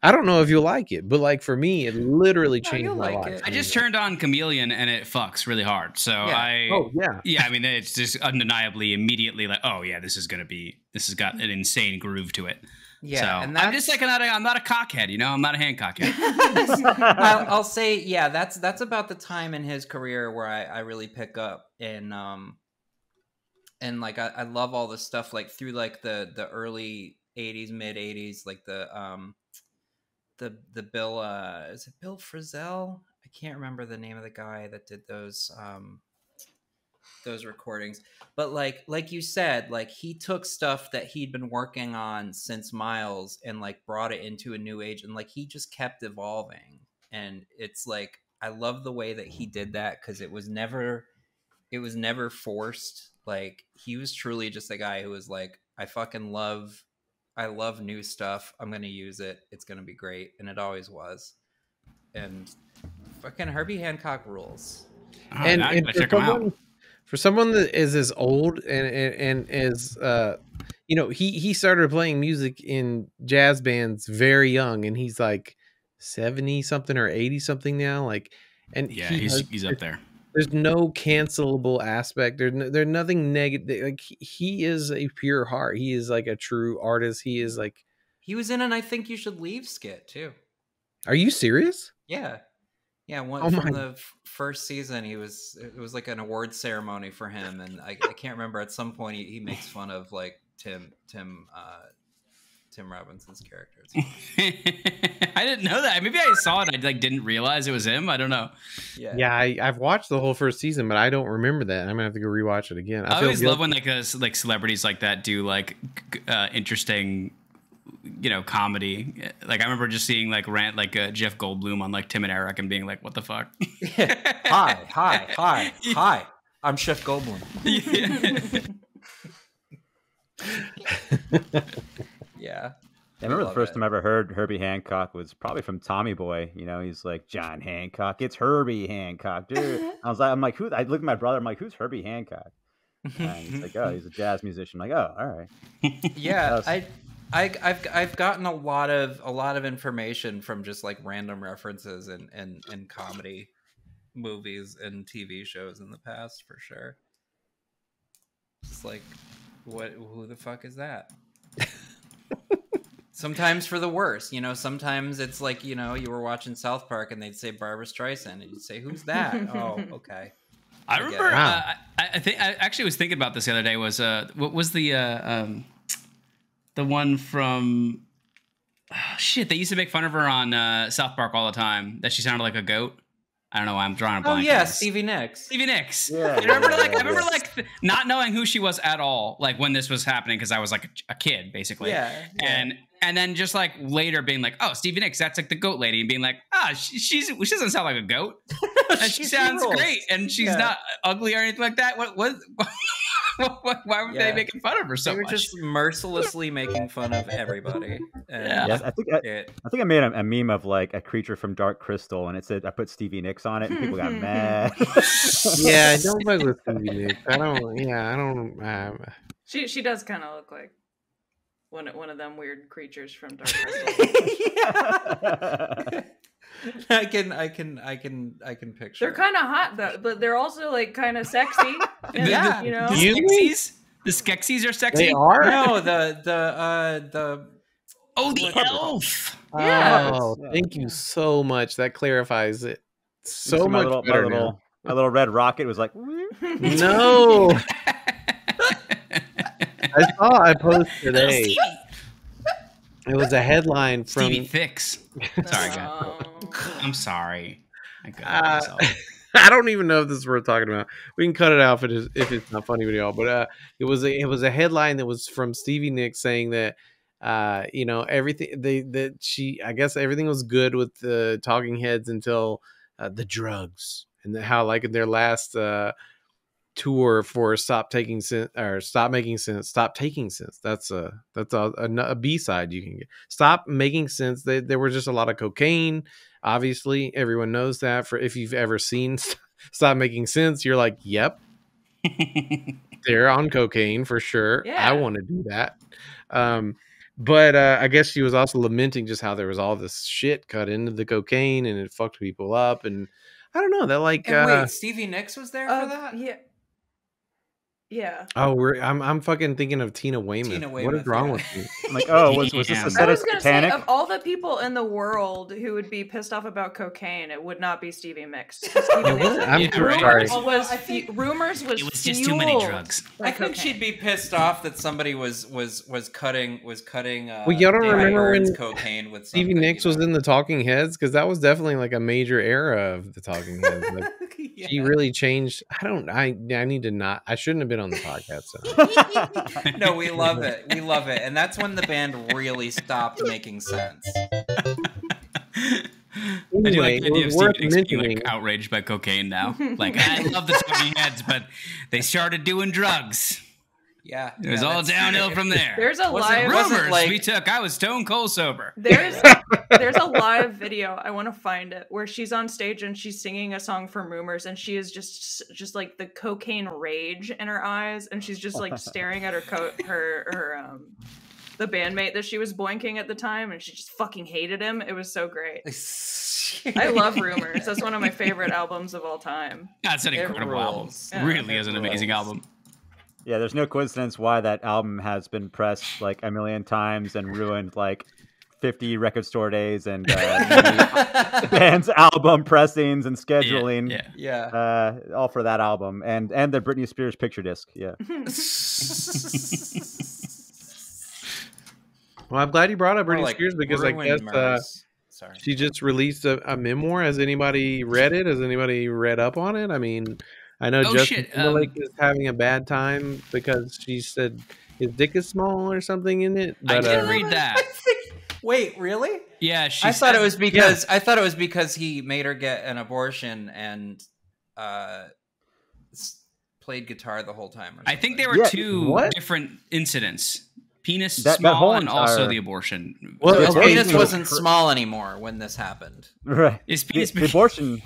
I don't know if you'll like it, but like for me, it literally changed my life. I just turned on Chameleon and it fucks really hard. So yeah. I mean, it's just undeniably immediately like, oh yeah, this has got an insane groove to it. Yeah, so and I'm just like I'm not a cockhead, I'm not a Hancock yet. I'll say, yeah, that's about the time in his career where I really pick up, and like I love all the stuff like through like the early 80s, mid 80s, like the Bill is it Bill Frisell? I can't remember the name of the guy that did those recordings, but like you said, like he took stuff that he'd been working on since Miles and like brought it into a new age, and like he just kept evolving. And it's like, I love the way that he did that, because it was never forced. Like he was truly just a guy who was like, I love new stuff. I'm going to use it. It's going to be great. And it always was. And fucking Herbie Hancock rules. Oh, and for someone that is as old and is, he started playing music in jazz bands very young, and he's like 70 something or 80 something now. Like, and yeah, he's up there. There's no cancelable aspect. There's nothing negative. Like he is a pure heart. He is like a true artist. He is like, he was in an I Think You Should Leave skit too. Are you serious? Yeah. From the first season, it was like an award ceremony for him, and I can't remember. At some point, he makes fun of like Tim Robinson's characters. I didn't know that. Maybe I saw it. I didn't realize it was him. I don't know. Yeah. I've watched the whole first season, but I don't remember that. I'm gonna have to go rewatch it again. I always love when like celebrities like that do like interesting, comedy. Like I remember just seeing like rant like Jeff Goldblum on like Tim and Eric and being like, "What the fuck?" Hi. I'm Chef Goldblum. Yeah. I remember the first time I ever heard Herbie Hancock was probably from Tommy Boy. He's like, John Hancock, it's Herbie Hancock, dude. I'm like, who? I looked at my brother. I'm like, who's Herbie Hancock? And he's like, oh, he's a jazz musician. I'm like, oh, all right. Yeah, I've gotten a lot of information from just like random references in comedy movies and TV shows in the past, for sure. Just like, who the fuck is that? Sometimes for the worse, you know. Sometimes it's like, you know, you were watching South Park and they'd say Barbra Streisand, and you'd say, "Who's that?" Oh, okay. I remember. I actually was thinking about this the other day. Was what was the one from? Oh, shit, they used to make fun of her on South Park all the time. That she sounded like a goat. I don't know why I'm drawing a blank. Oh yeah, Stevie Nicks. Stevie Nicks. Yeah, I remember not knowing who she was at all, like when this was happening, because I was like a kid basically. Yeah. And then just like later being like, oh, Stevie Nicks, that's like the goat lady, and being like, she doesn't sound like a goat. And she sounds great, and she's not ugly or anything like that. What why were they making fun of her so much? They were just mercilessly making fun of everybody. Yes, I think I made a meme of like a creature from Dark Crystal, and it said I put Stevie Nicks on it, and people got mad. Yeah, I don't fuck with Stevie Nicks. I don't. She does kind of look like one of them weird creatures from Dark Crystal. I can picture. They're kind of hot though, but they're also like kind of sexy. Yeah, you know. The Skeksis are sexy. They are. No, the the elf. Yeah. Oh, thank you so much. That clarifies it so much better now. My little red rocket was like, no. I saw a post today. It was a headline from Stevie Fix. Sorry, guys. I'm sorry. I got myself. I don't even know if this is worth talking about. We can cut it out if it's not funny with y'all. But it was a headline that was from Stevie Nicks saying that you know, everything I guess everything was good with the Talking Heads until the drugs, and how like in their last tour for Stop Making Sense. That's a B-side you can get. Stop Making Sense. There was just a lot of cocaine. Obviously, everyone knows that. For if you've ever seen Stop Making Sense, you're like, yep, they're on cocaine for sure. Yeah. I want to do that. But I guess she was also lamenting just how there was all this shit cut into the cocaine and it fucked people up. And I don't know, that like wait, Stevie Nicks was there for that? Yeah. Oh, I'm fucking thinking of Tina Weymouth. What is wrong with you? I'm like, oh, was this a set I of was gonna say, Titanic? of all the people in the world who would be pissed off about cocaine, it would not be Stevie Nicks. I'm sorry. Rumors was It was just too many fueled drugs. by I think cocaine. she'd be pissed off that somebody was cutting. Well, y'all don't David remember Byrne's when cocaine with Stevie something, Nicks you was know? in the Talking Heads? Because that was definitely like a major era of the Talking Heads. Like, Yeah. she really changed. I need to not. I shouldn't have been on the podcast. So. No, we love it. We love it. And that's when the band really stopped making sense. I do Anyway, like the it idea of was Stevie worth Nicks being mentioning. like outraged by cocaine now. Like, I love the Talking Heads, but they started doing drugs. Yeah. It was all downhill from there. There's a Wasn't- live wasn't Rumors like- we took. I was stone cold sober. there's a live video, I want to find it, where she's on stage and she's singing a song from Rumors, and she is just like the cocaine rage in her eyes, and she's just like staring at her the bandmate that she was boinking at the time, and she just fucking hated him. It was so great. I love Rumors. That's one of my favorite albums of all time. That's an It incredible rules. album. Yeah, Really is an amazing rules. album. Yeah, there's no coincidence why that album has been pressed like a million times and ruined like 50 record store days and band's album pressings and scheduling. Yeah. All for that album and the Britney Spears picture disc. Yeah. Well, I'm glad you brought up More Britney like Spears because I ruined guess Murs. Sorry. she just released a memoir. Has anybody read it? Has anybody read up on it? I mean, I know Oh, Justin shit, Timberlake is having a bad time because she said his dick is small or something in it. I But did read that. Wait, really? Yeah, I thought it was because he made her get an abortion and played guitar the whole time. Or I think something. there were Yeah, two what? different incidents. Penis That small whole and also entire- the abortion. Well, So his okay, penis so- wasn't small anymore when this happened. Right. His penis The abortion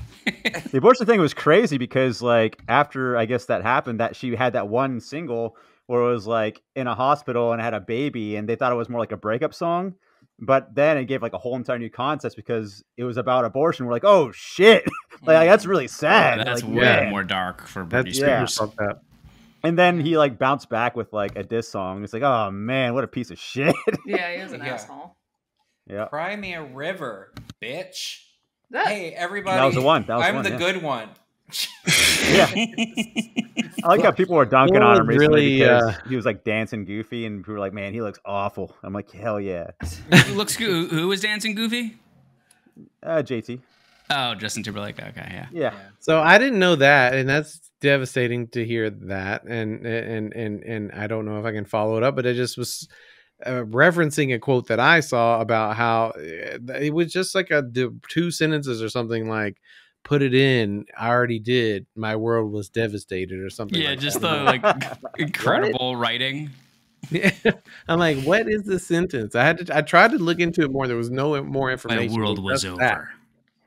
thing was crazy because like after I guess that happened, that she had that one single where it was like in a hospital and had a baby, and they thought it was more like a breakup song. But then it gave like a whole entire new context because it was about abortion. We're like, oh shit, like that's really sad. That's like, way more dark for Britney Spears. Yeah. And then he like bounced back with like a diss song. It's like, oh man, what a piece of shit. Yeah, he was an asshole. Yeah. Cry me a river, bitch. That, hey, everybody. That was the one. I'm the good one. Yeah. I like how people were dunking on him recently because he was like dancing goofy, and people were like, man, he looks awful. I'm like, hell yeah. Who was dancing goofy? JT. Oh, Justin Timberlake. Okay, yeah. So I didn't know that, and that's devastating to hear that. And I don't know if I can follow it up, but it just was referencing a quote that I saw about how it was just like two sentences or something like, put it in, I already did, my world was devastated or something. Yeah, like just that. the like incredible writing. Yeah. I'm like, what is the sentence? I tried to look into it more. There was no more information. My world was over. That.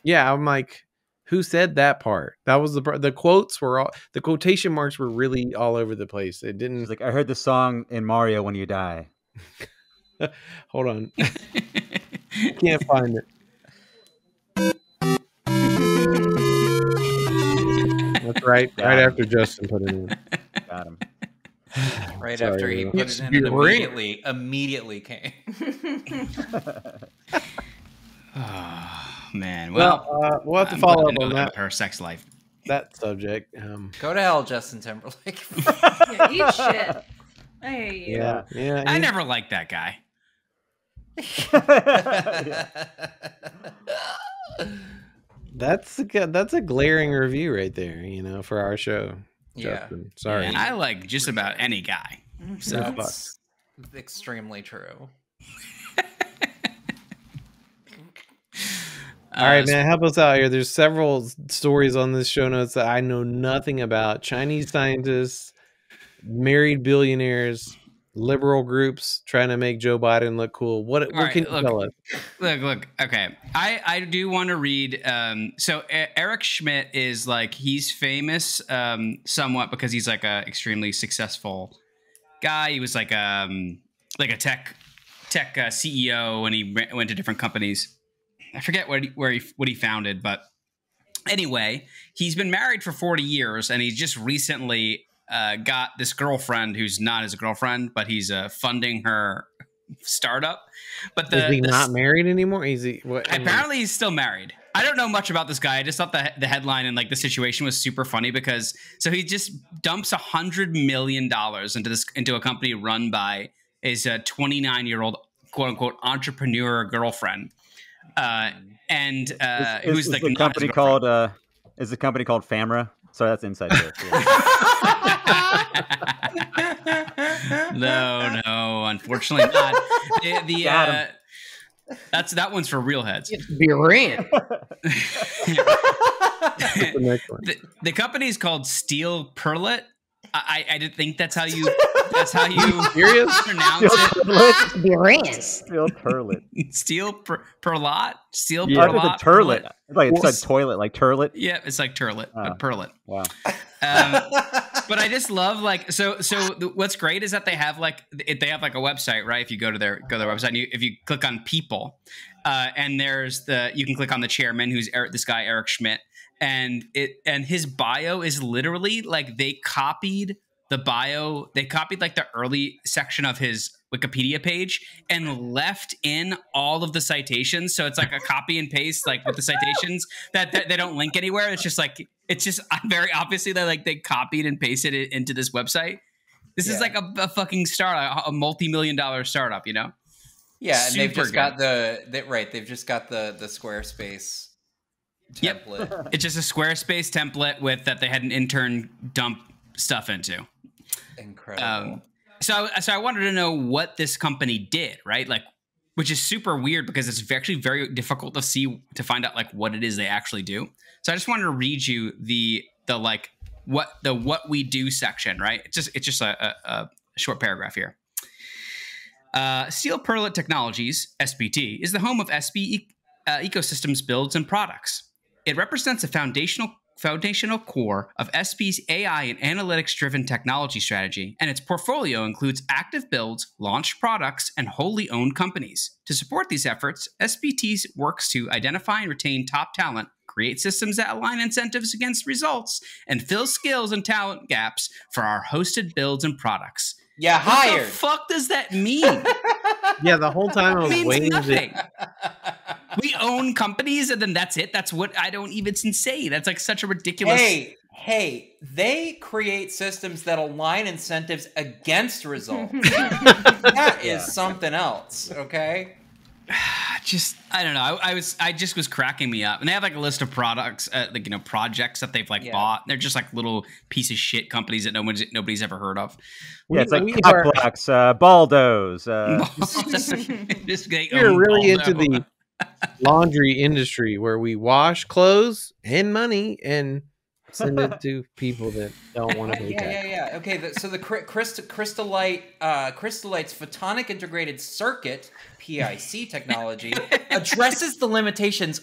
Yeah, I'm like, who said that part? That was the quotes were all, the quotation marks were really all over the place. It didn't. It's like, I heard the song in Mario When You Die. Hold on. Can't find it. That's right. Right after Justin put it in. Got him. Right Sorry, after he put it in, and immediately came. Oh, man. Well, we'll have to follow up on that. Her sex life. That subject. Go to hell, Justin Timberlake. Yeah, eat shit. I hate you. Yeah. I never liked that guy. That's a glaring review right there, for our show. Yeah. Justin. Sorry. Yeah, I like just about any guy. So that's extremely true. All right, man, help us out here. There's several stories on this show notes that I know nothing about. Chinese scientists, married billionaires, liberal groups trying to make Joe Biden look cool. What can you tell us? Look. Okay, I do want to read. So Eric Schmidt is like, he's famous somewhat because he's like a extremely successful guy. He was like a tech CEO, and he went to different companies. I forget what he founded, but anyway, he's been married for 40 years, and he's just recently got this girlfriend who's not his girlfriend, but he's funding her startup. But is he not married anymore? Apparently, he's still married. I don't know much about this guy. I just thought the headline and like the situation was super funny because so he just dumps $100 million into a company run by his 29-year-old quote unquote entrepreneur girlfriend. Who's like the company called is the company called Famra? So that's inside joke. No, unfortunately not. That one's for real heads. It's Biran. The company is called Steel Perlet. I didn't think that's how you serious? pronounce it. Biran. Steel Perlet. Steel Perlat? Steel Yeah, Perlat? it's a turlet. It's like toilet, like turlet. Yeah, it's like turlet, but perlet. Wow. But I just love what's great is that they have like a website, right? If you go to their website, and if you click on people, and you can click on the chairman, who's this guy Eric Schmidt, and his bio is literally like they copied like the early section of his Wikipedia page and left in all of the citations. So it's like a copy and paste, like with the citations that they don't link anywhere. It's just very obviously that like they copied and pasted it into this website. This is like a fucking startup, a multi-million-dollar startup, Yeah, and they've just got they've just got the Squarespace template. Yep. It's just a Squarespace template that they had an intern dump stuff into. Incredible. So I wanted to know what this company did, right? Like, which is super weird because it's actually very difficult to find out like what it is they actually do. So I just wanted to read you the what we do section, right? It's just a short paragraph here. Steel Perlet Technologies, SPT, is the home of SB ecosystems builds and products. It represents a foundational foundational core of SP's AI and analytics-driven technology strategy, and its portfolio includes active builds, launched products, and wholly owned companies. To support these efforts, SPT works to identify and retain top talent, create systems that align incentives against results, and fill skills and talent gaps for our hosted builds and products. Yeah, hired. What the fuck does that mean? Yeah, the whole time I was It means waiting. nothing. We own companies, and then that's it. That's what I don't even say. That's like such a ridiculous. Hey, they create systems that align incentives against results. That is something else, okay? I don't know. I just was cracking me up, and they have like a list of products, projects that they've bought. They're just like little piece of shit companies that nobody's ever heard of. Yeah, it's like Cockblocks, Baldos. We're really into the laundry industry where we wash clothes and money and send it to people that don't want to pay tax. Yeah. Okay, so the Crystallite's photonic integrated circuit PIC technology addresses the limitations.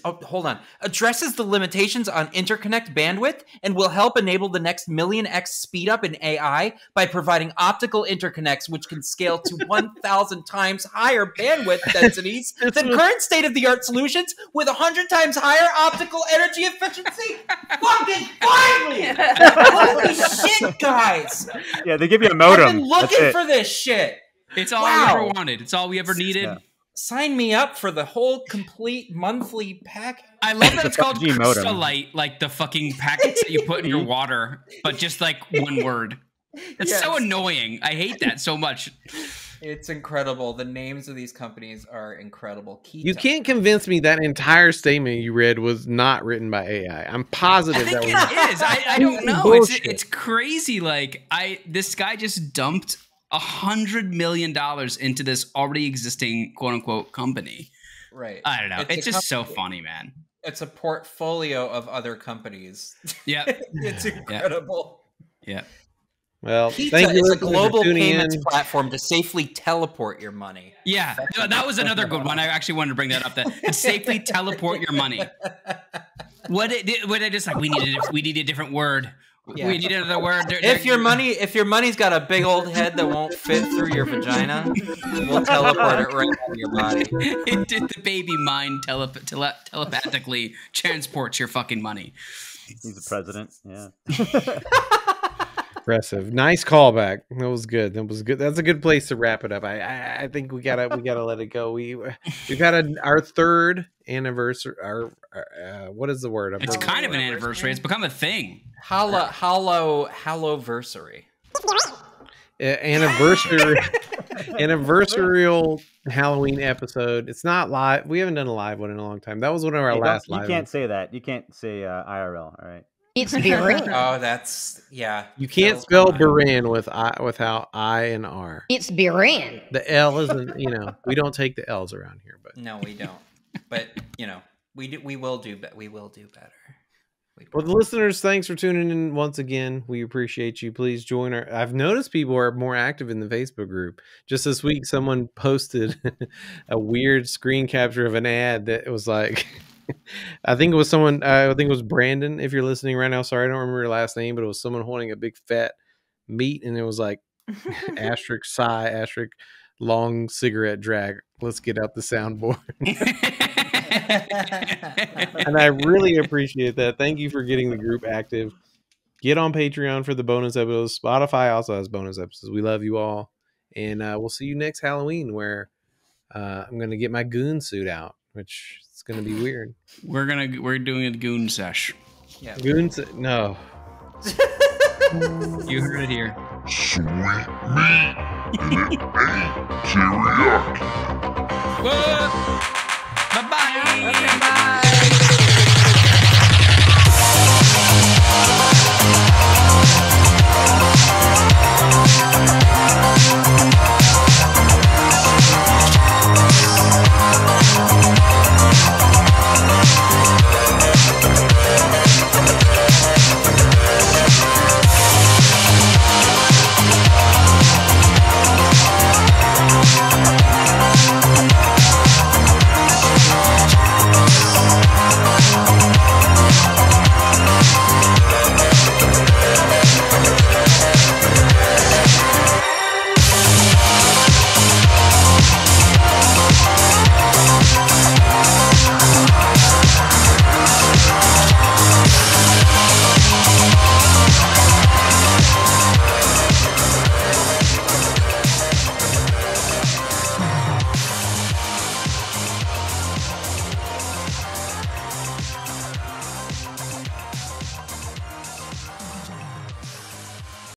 Addresses the limitations on interconnect bandwidth and will help enable the next 1,000,000x speed up in AI by providing optical interconnects which can scale to 1,000 times higher bandwidth densities than current state-of-the-art solutions with 100 times higher optical energy efficiency. Fucking finally! Holy shit, guys! Yeah, they give you a modem. I've been looking for this shit. It's all we ever wanted. It's all we ever needed. Yeah. Sign me up for the whole complete monthly pack. I love that it's called Crystallite, like the fucking packets that you put in your water, but just like one word. It's so annoying. I hate that so much. It's incredible. The names of these companies are incredible. You can't convince me that entire statement you read was not written by AI. I'm positive that it is. I don't know. It's crazy. Like this guy just dumped $100 million into this already existing quote unquote company. Right. I don't know. It's just so funny, man. It's a portfolio of other companies. Yeah. It's incredible. Yeah. Well, Pizza thank you is a global payments in. platform to safely teleport your money. Yeah, that was another good one. I actually wanted to bring that up. That safely teleport your money. What I just like? We need a different word. Yeah. We need another word. If your money's got a big old head that won't fit through your vagina, we'll teleport it right out of your body. The baby mind telepathically transports your fucking money. He's the president. Yeah. Impressive. Nice callback. That was good. That's a good place to wrap it up. I think we gotta let it go. We've had our third anniversary. What is the word? It's kind of an anniversary. It's become a thing. Hallowversary. Anniversarial Halloween episode. It's not live. We haven't done a live one in a long time. That was one of our last live. You can't say that. You can't say IRL. All right. It's Biran. Oh, that's You can't spell Biran without I and R. It's Biran. The L isn't. We don't take the L's around here, but no, we don't. But we will do better. Well, the listeners, thanks for tuning in once again. We appreciate you. Please join our. I've noticed people are more active in the Facebook group. Just this week, someone posted a weird screen capture of an ad that was like. I think it was someone. I think it was Brandon. If you're listening right now, sorry I don't remember your last name, but it was someone holding a big fat meat, and it was like asterisk sigh asterisk long cigarette drag. Let's get out the soundboard. And I really appreciate that. Thank you for getting the group active. Get on Patreon for the bonus episodes. Spotify also has bonus episodes. We love you all, and we'll see you next Halloween, where I'm gonna get my goon suit out, which. It's gonna be weird. We're doing a goon sesh. Yeah. Goon no. You heard it here. Sweet meat and it ain't teriyaki. Bye bye.